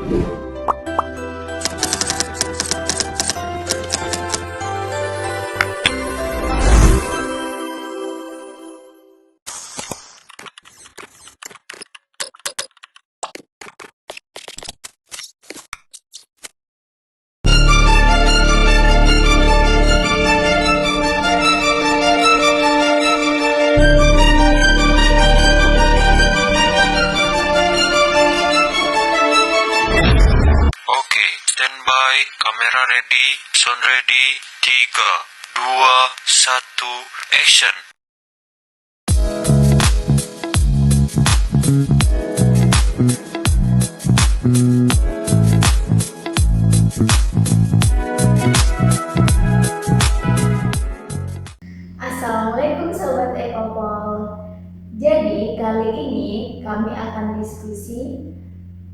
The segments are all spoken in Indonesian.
Oke, standby, kamera ready, sound ready, 3, 2, 1, action. Assalamualaikum Sobat Ekopol. Jadi kali ini kami akan diskusi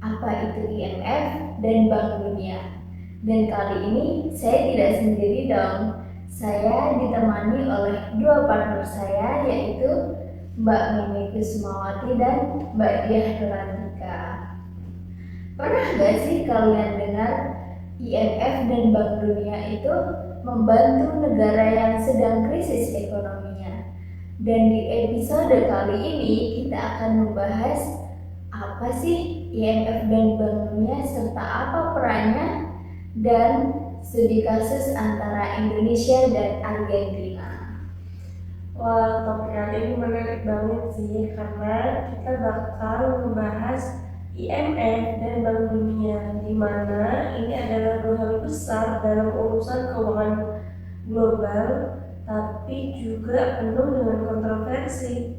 apa itu IMF dan Bank Dunia. Dan kali ini saya tidak sendiri dong. Saya ditemani oleh dua partner saya, yaitu Mbak Mimi Kusumawati dan Mbak Diah Nurantika. Pernah gak sih kalian dengar IMF dan Bank Dunia itu membantu negara yang sedang krisis ekonominya? Dan di episode kali ini kita akan membahas apa sih IMF dan Bank Dunia serta apa perannya, dan studi kasus antara Indonesia dan Argentina. Wah, topik kali ini menarik banget sih, karena kita bakal membahas IMF dan Bank Dunia, di mana ini adalah dua hal besar dalam urusan keuangan global, tapi juga penuh dengan kontroversi.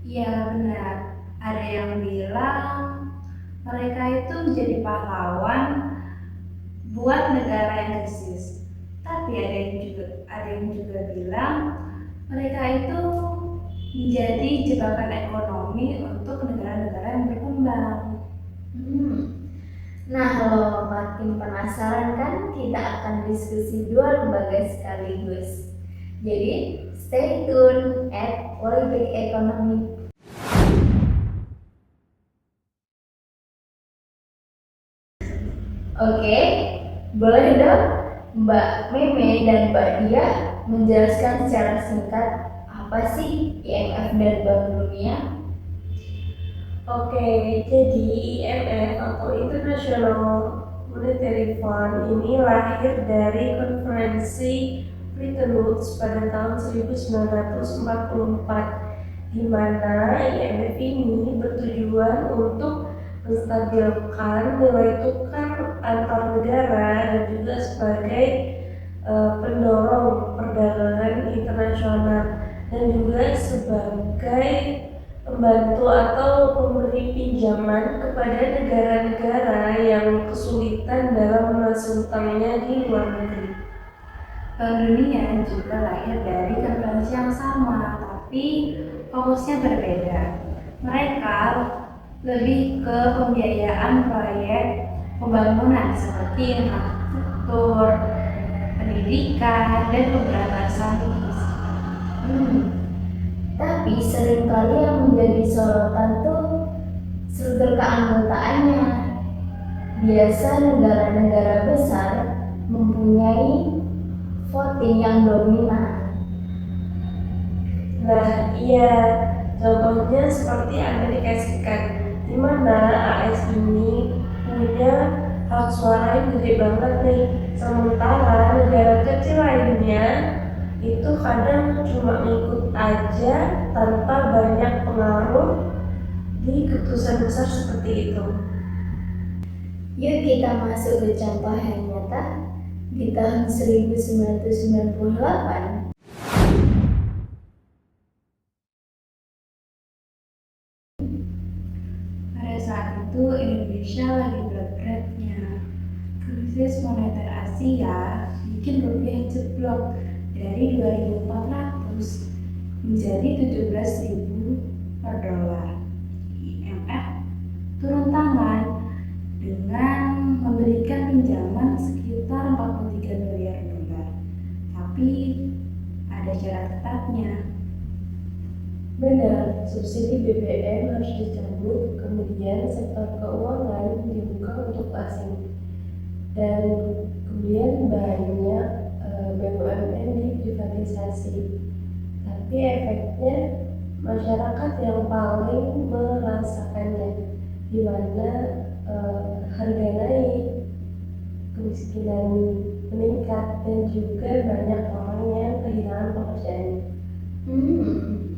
Iya benar, ada yang bilang mereka itu menjadi pahlawan buat negara yang krisis. Tapi ada yang juga bilang mereka itu menjadi jebakan ekonomi untuk negara-negara yang berkembang. Nah, kalau makin penasaran kan, kita akan diskusi dua lembaga sekaligus. Jadi, stay tune at Politik Ekonomi. Oke, boleh dong Mbak Meme dan Mbak Dia menjelaskan secara singkat apa sih IMF dan Bank Dunia? Oke, jadi IMF atau International Monetary Fund ini lahir dari konferensi Bretton Woods pada tahun 1944, di mana IMF ini bertujuan untuk menstabilkan nilai tukar antar negara dan juga sebagai pendorong perdagangan internasional, dan juga sebagai pembantu atau pemberi pinjaman kepada negara-negara yang kesulitan dalam melunasi hutangnya di luar negeri. Bank Dunia juga lahir dari konferensi yang sama, tapi fokusnya berbeda. Mereka lebih ke pembiayaan proyek pembangunan seperti infrastruktur, pendidikan, dan pemberantasan kemiskinan. Tapi seringkali yang menjadi sorotan tuh struktur keanggotaannya. Biasa negara-negara besar mempunyai voting yang dominan. Nah, iya, contohnya seperti Amerika Serikat, di mana AS ini punya hak suara yang gede banget nih, sementara negara kecil lainnya itu kadang cuma ngikut aja tanpa banyak pengaruh di keputusan besar seperti itu. Yuk kita masuk ke contoh yang nyata. Di tahun 1998, Pada saat itu Indonesia lagi berat-beratnya. Krisis moneter Asia bikin rupiah jeblok dari 2.400 menjadi 17.000 per dolar. IMF turun tangan dengan memberikan pinjaman sekitar 43 miliar dolar. Tapi ada syarat ketatnya. Benar, subsidi BBM harus dicabut, kemudian sektor keuangan dibuka asing. Dan kemudian banyak BUMN diprivatisasi. Tapi efeknya masyarakat yang paling merasakannya, di mana harga naik, kemiskinan meningkat, dan juga banyak orang yang kehilangan pekerjaannya.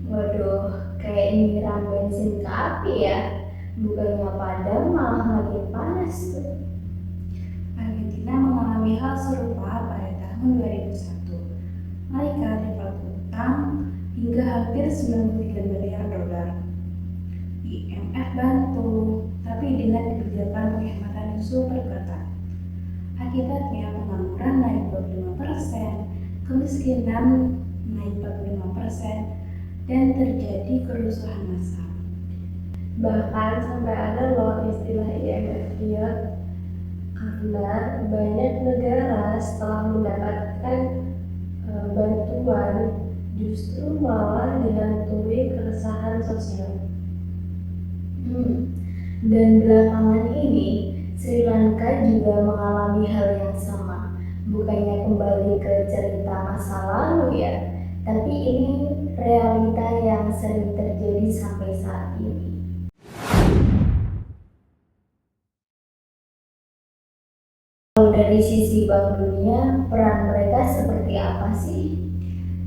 Waduh, kayak nyiram bensin ke api ya. Bukannya padam malah makin panas tuh. Argentina mengalami hal serupa pada tahun 2001. Mereka default utang hingga hampir 93 miliar dolar. IMF bantu, tapi dengan kebijakan penghematan yang super ketat. Akibatnya pengangguran naik 25%, kemiskinan naik 45%, dan terjadi kerusuhan massal. Bahkan sampai ada loh istilah IMF riot, karena banyak negara setelah mendapatkan bantuan justru malah dihantui keresahan sosial. Dan belakangan ini Sri Lanka juga mengalami hal yang sama. Bukannya kembali ke cerita masa lalu ya, tapi ini realita yang sering terjadi sampai saat ini. Kalau dari sisi Bank Dunia, peran mereka seperti apa sih?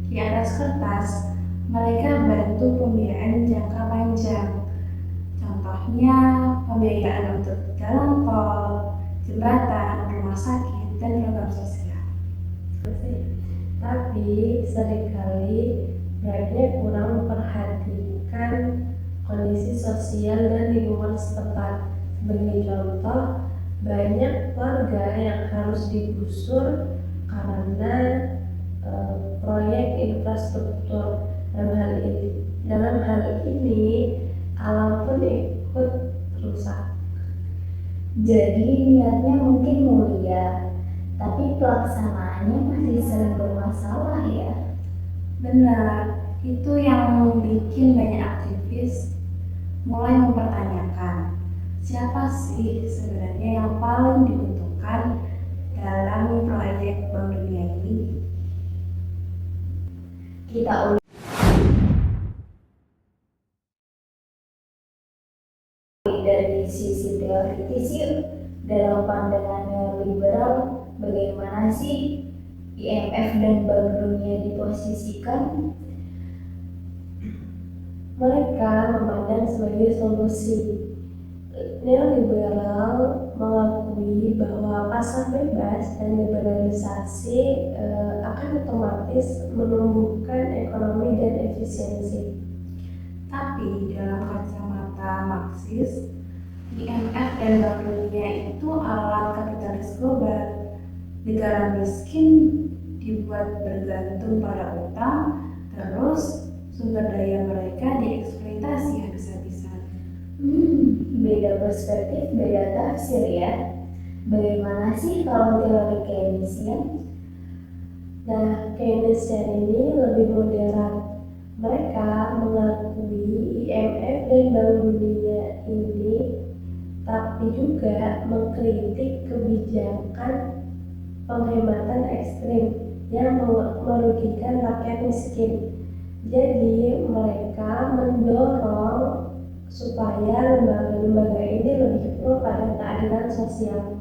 Di atas kertas, mereka bantu pembiayaan jangka panjang. Contohnya, pembiayaan untuk jalan tol, jembatan, rumah sakit, dan program sosial. Tapi seringkali mereka kurang memperhatikan kondisi sosial dan lingkungan setempat. Sebagai contoh, banyak warga yang harus digusur karena proyek infrastruktur. Dalam hal ini alam pun ikut rusak. Jadi niatnya mungkin mulia, tapi pelaksanaannya masih sering bermasalah ya. Benar, itu yang bikin banyak aktivis mulai mempertanyakan siapa sih sebenarnya yang paling diuntungkan dalam proyek Bank Dunia ini. Kita ulik dari sisi teoritis yuk. Dalam pandangan liberal, bagaimana sih IMF dan Bank Dunia diposisikan? Mereka memandang sebagai solusi. Neoliberal mengakui bahwa pasar bebas dan liberalisasi akan otomatis menumbuhkan ekonomi dan efisiensi. Tapi dalam kacamata Marxis, IMF dan Bank Dunia itu alat kapitalis global. Negara miskin dibuat bergantung pada utang, terus sumber daya mereka dieksploitasi habis-habisan. Beda perspektif, beda tafsir ya. Bagaimana sih kalau teori Keynesian? Nah, Keynesian ini lebih moderat. Mereka mengakui IMF dan Bank Dunia ini, tapi juga mengkritik kebijakan penghematan ekstrim yang merugikan rakyat miskin. Jadi mereka mendorong supaya lembaga-lembaga ini lebih pro pada keadilan sosial.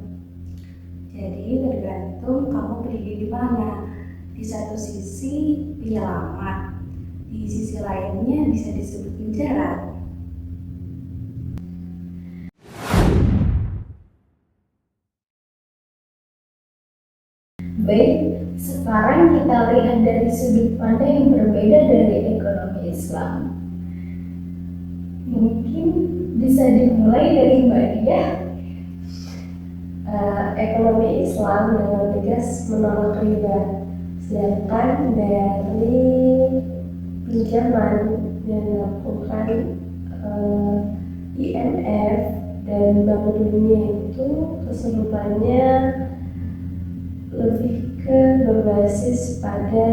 Jadi tergantung kamu berdiri di mana. Di satu sisi penyelamat, di sisi lainnya bisa disebut penjerat. Baik, sekarang kita lihat dari sudut pandang yang berbeda dari ekonomi Islam. Mungkin bisa dimulai dari Mbak Diah. Ekonomi Islam dengan tegas menolak riba, sedangkan dari pinjaman yang dilakukan IMF dan Bank Dunia itu keseluruhannya lebih ke berbasis pada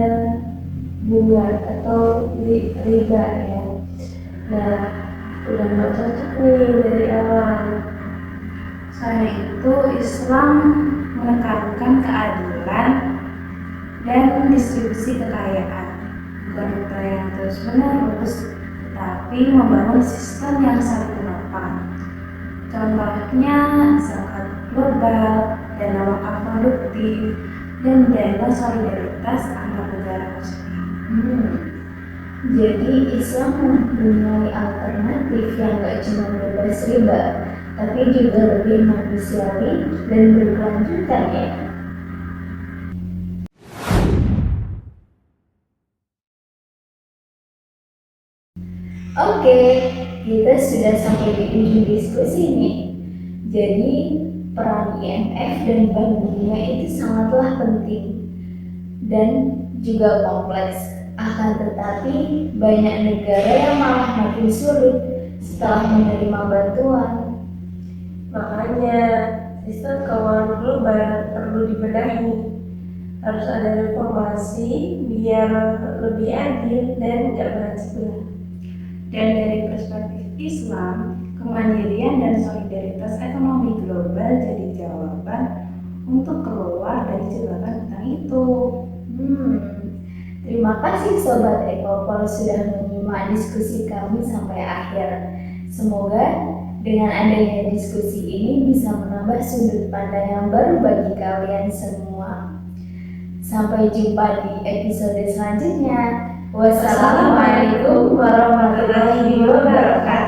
bunga atau riba ya. Nah, udah nggak cocok nih dari awal. Selain itu, Islam menekankan keadilan dan distribusi kekayaan, bukan rute yang terus-menerus, tetapi membangun sistem yang saling menopang. Contohnya zakat global, dana wakaf produktif, dan dana solidaritas antar negara muslim. Jadi Islam mempunyai alternatif yang gak cuma bebas riba, tapi juga lebih manusiawi dan berkelanjutan ya. Oke, kita sudah sampai di ujung diskusi nih. Jadi peran IMF dan Bank Dunia itu sangatlah penting dan juga kompleks. Akan tetapi banyak negara yang malah makin sulit setelah menerima bantuan. Makanya sistem keuangan global perlu dibenahi. Harus ada reformasi biar lebih adil dan tidak berat sebelah. Dan dari perspektif Islam, kemandirian dan solidaritas ekonomi global jadi jawaban untuk keluar dari jebakan hutang itu. Terima kasih Sobat Ekopol sudah menyimak diskusi kami sampai akhir. Semoga dengan adanya diskusi ini bisa menambah sudut pandang yang baru bagi kalian semua. Sampai jumpa di episode selanjutnya. Wassalamualaikum warahmatullahi wabarakatuh.